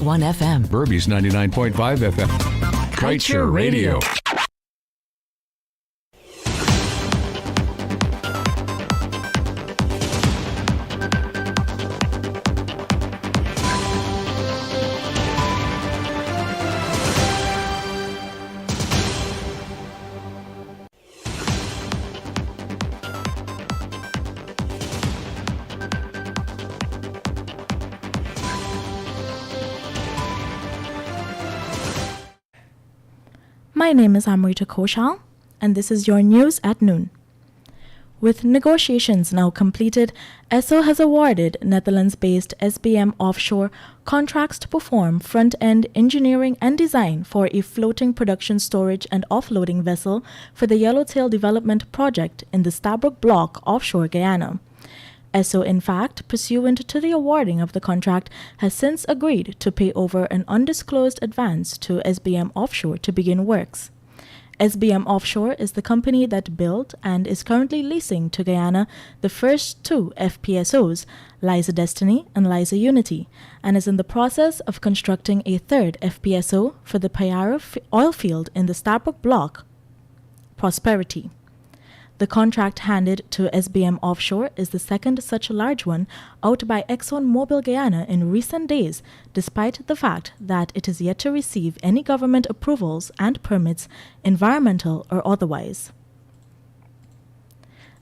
FM. Burby's 99.5 FM. Kaieteur Radio. My name is Amrita Koshal, and this is your news at noon. With negotiations now completed, ESSO has awarded Netherlands-based SBM Offshore contracts to perform front-end engineering and design for a floating production storage and offloading vessel for the Yellowtail Development Project in the Stabroek Block offshore Guyana. ESSO, in fact, pursuant to the awarding of the contract, has since agreed to pay over an undisclosed advance to SBM Offshore to begin works. SBM Offshore is the company that built and is currently leasing to Guyana the first two FPSOs, Liza Destiny and Liza Unity, and is in the process of constructing a third FPSO for the Payara oil field in the Stabroek Block, Prosperity. The contract handed to SBM Offshore is the second such large one out by ExxonMobil Guyana in recent days, despite the fact that it is yet to receive any government approvals and permits, environmental or otherwise.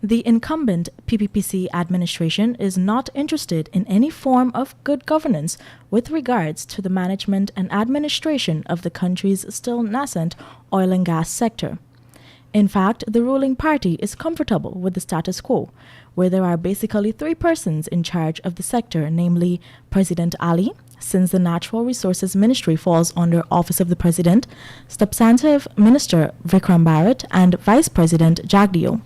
The incumbent PPPC administration is not interested in any form of good governance with regards to the management and administration of the country's still nascent oil and gas sector. In fact, the ruling party is comfortable with the status quo, where there are basically three persons in charge of the sector, namely President Ali, since the Natural Resources Ministry falls under Office of the President, Substantive Minister Vikram Bharat, and Vice President Jagdeo.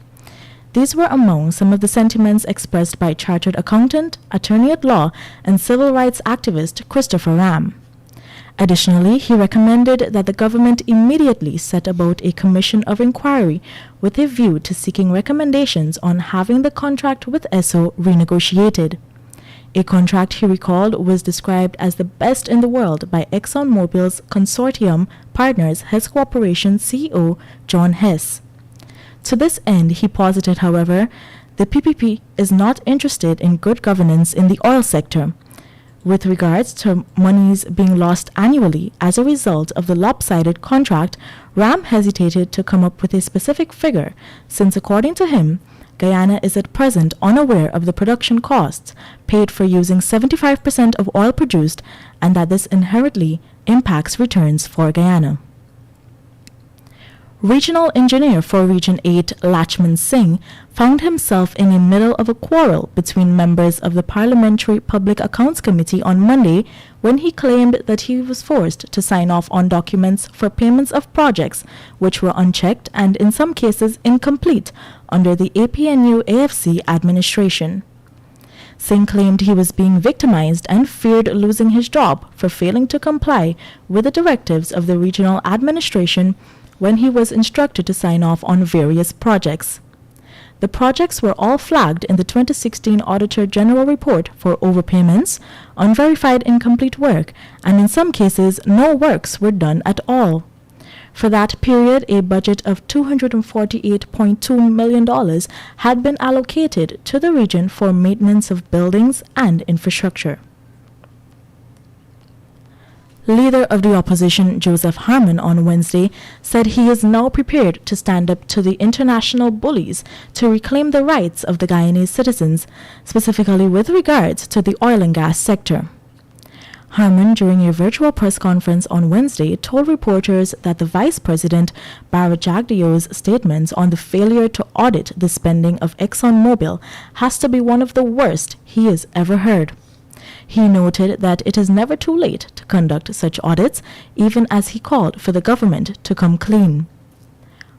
These were among some of the sentiments expressed by chartered accountant, attorney at law, and civil rights activist Christopher Ram. Additionally, he recommended that the government immediately set about a commission of inquiry with a view to seeking recommendations on having the contract with ESSO renegotiated. A contract, he recalled, was described as the best in the world by ExxonMobil's consortium partners Hess Corporation CEO John Hess. To this end, he posited, however, the PPP is not interested in good governance in the oil sector. With regards to monies being lost annually as a result of the lopsided contract, Ram hesitated to come up with a specific figure, since according to him, Guyana is at present unaware of the production costs paid for using 75% of oil produced, and that this inherently impacts returns for Guyana. Regional engineer for Region 8, Lachman Singh, found himself in the middle of a quarrel between members of the Parliamentary Public Accounts Committee on Monday when he claimed that he was forced to sign off on documents for payments of projects which were unchecked and in some cases incomplete under the APNU-AFC administration. Singh claimed he was being victimized and feared losing his job for failing to comply with the directives of the regional administration when he was instructed to sign off on various projects. The projects were all flagged in the 2016 Auditor General Report for overpayments, unverified incomplete work, and in some cases no works were done at all. For that period, a budget of $248.2 million had been allocated to the region for maintenance of buildings and infrastructure. Leader of the opposition, Joseph Harmon, on Wednesday said he is now prepared to stand up to the international bullies to reclaim the rights of the Guyanese citizens, specifically with regards to the oil and gas sector. Harmon, during a virtual press conference on Wednesday, told reporters that the Vice President, Bharat Jagdeo's statements on the failure to audit the spending of ExxonMobil has to be one of the worst he has ever heard. He noted that it is never too late to conduct such audits, even as he called for the government to come clean.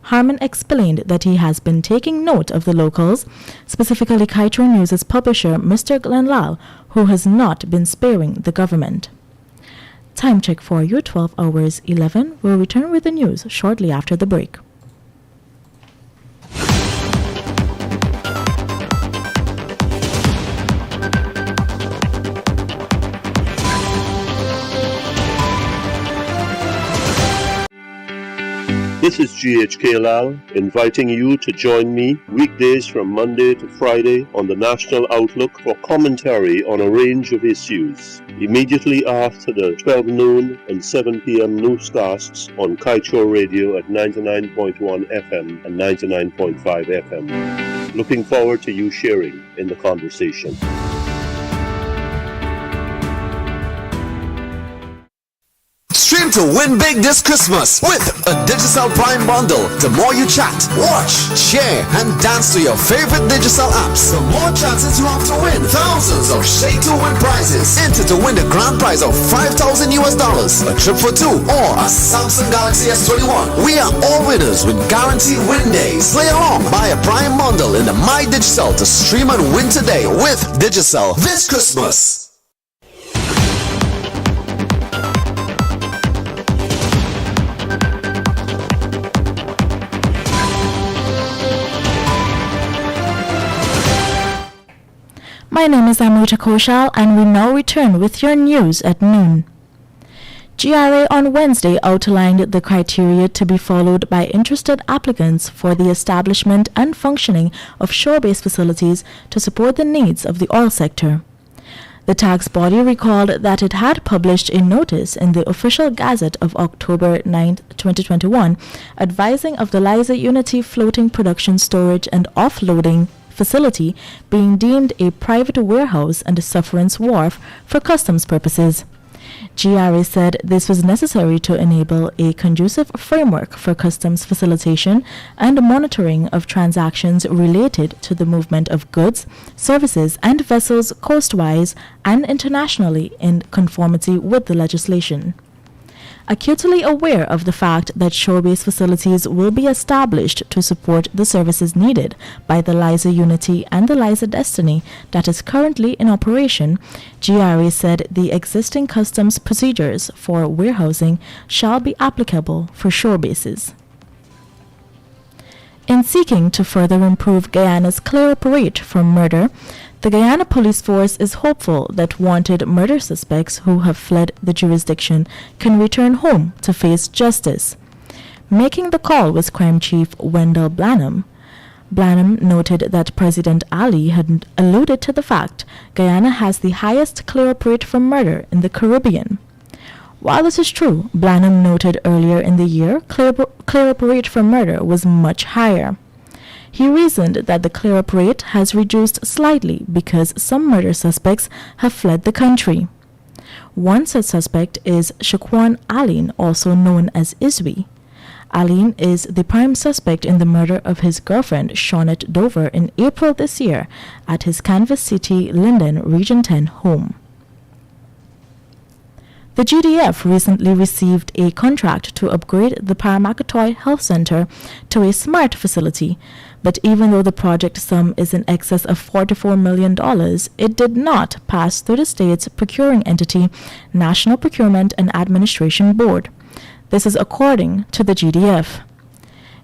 Harmon explained that he has been taking note of the locals, specifically Kaieteur News' publisher, Mr. Glenn Lal, who has not been sparing the government. Time check for you, 12 hours 11. We'll return with the news shortly after the break. This is GHK Lal inviting you to join me weekdays from Monday to Friday on the National Outlook for commentary on a range of issues. Immediately after the 12 noon and 7 p.m. newscasts on Kaieteur Radio at 99.1 FM and 99.5 FM. Looking forward to you sharing in the conversation. Stream to win big this Christmas with a Digicel Prime bundle. The more you chat, watch, share, and dance to your favorite Digicel apps, the more chances you have to win thousands of Shade to Win prizes. Enter to win the grand prize of $5,000 US, a trip for two, or a Samsung Galaxy S21. We are all winners with guaranteed win days. Play along, buy a Prime bundle in the My Digicel to stream and win today with Digicel this Christmas. My name is Amrita Koshal, and we now return with your news at noon. GRA on Wednesday outlined the criteria to be followed by interested applicants for the establishment and functioning of shore-based facilities to support the needs of the oil sector. The tax body recalled that it had published a notice in the official gazette of October 9, 2021, advising of the Liza Unity Floating Production Storage and Offloading facility being deemed a private warehouse and a sufferance wharf for customs purposes. GRA said this was necessary to enable a conducive framework for customs facilitation and monitoring of transactions related to the movement of goods, services, and vessels coastwise and internationally in conformity with the legislation. Acutely aware of the fact that shore-based facilities will be established to support the services needed by the Liza Unity and the Liza Destiny that is currently in operation, GRA said the existing customs procedures for warehousing shall be applicable for shore bases. In seeking to further improve Guyana's clear-up rate for murder, the Guyana Police Force is hopeful that wanted murder suspects who have fled the jurisdiction can return home to face justice. Making the call was Crime Chief Wendell Blanham. Blanham noted that President Ali had alluded to the fact Guyana has the highest clear-up rate for murder in the Caribbean. While this is true, Blanham noted earlier in the year clear-up rate for murder was much higher. He reasoned that the clear-up rate has reduced slightly because some murder suspects have fled the country. One such suspect is Shaquan Aline, also known as Iswi. Aline is the prime suspect in the murder of his girlfriend, Shawnette Dover, in April this year at his Canvas City, Linden, Region 10 home. The GDF recently received a contract to upgrade the Paramakatoy Health Center to a smart facility, but even though the project sum is in excess of $44 million, it did not pass through the state's procuring entity, National Procurement and Administration Board. This is according to the GDF.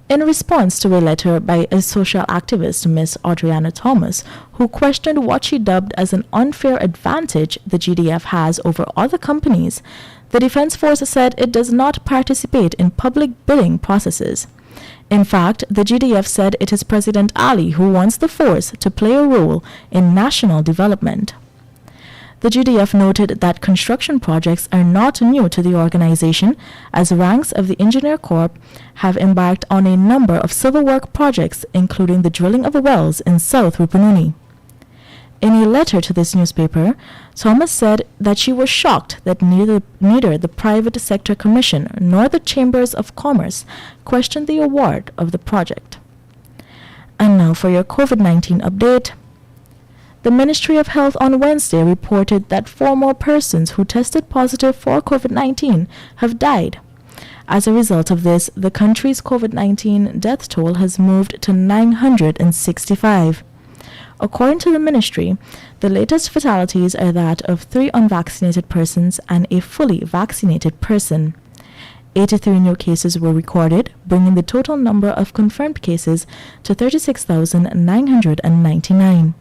In response to a letter by a social activist, Ms. Audriana Thomas, who questioned what she dubbed as an unfair advantage the GDF has over other companies, the Defense Force said it does not participate in public bidding processes. In fact, the GDF said it is President Ali who wants the force to play a role in national development. The GDF noted that construction projects are not new to the organization, as ranks of the Engineer Corps have embarked on a number of civil work projects, including the drilling of wells in South Rupununi. In a letter to this newspaper, Thomas said that she was shocked that neither the Private Sector Commission nor the Chambers of Commerce questioned the award of the project. And now for your COVID-19 update. The Ministry of Health on Wednesday reported that 4 more persons who tested positive for COVID-19 have died. As a result of this, the country's COVID-19 death toll has moved to 965. According to the ministry, the latest fatalities are that of 3 unvaccinated persons and a fully vaccinated person. 83 new cases were recorded, bringing the total number of confirmed cases to 36,999.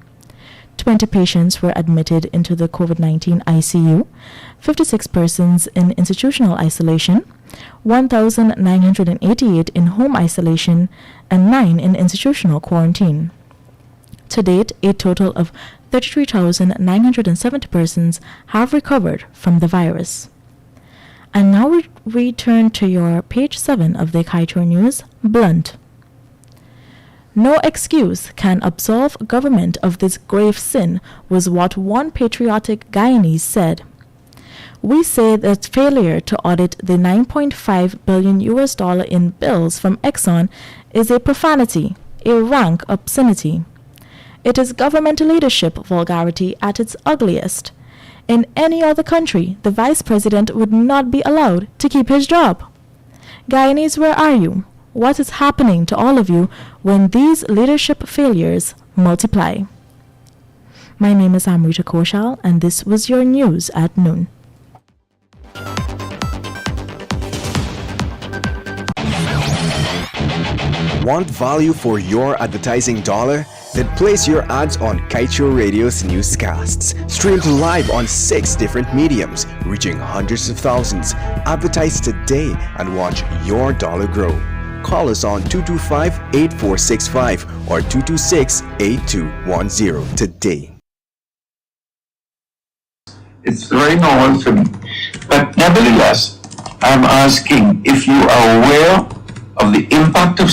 20 patients were admitted into the COVID-19 ICU, 56 persons in institutional isolation, 1,988 in home isolation, and 9 in institutional quarantine. To date, a total of 33,970 persons have recovered from the virus. And now we return to your page 7 of the Kaieteur News, Blunt. No excuse can absolve government of this grave sin, was what one patriotic Guyanese said. We say that failure to audit the $9.5 billion in bills from Exxon is a profanity, a rank obscenity. It is government leadership vulgarity at its ugliest. In any other country, the vice president would not be allowed to keep his job. Guyanese, where are you? What is happening to all of you when these leadership failures multiply? My name is Amrita Koshal, and this was your news at noon. Want value for your advertising dollar? Then place your ads on Kaieteur Radio's newscasts. Streamed live on 6 different mediums, reaching hundreds of thousands. Advertise today and watch your dollar grow. Call us on 225-8465 or 226-8210 today. It's very normal for me. But nevertheless, I'm asking if you are aware of the impact of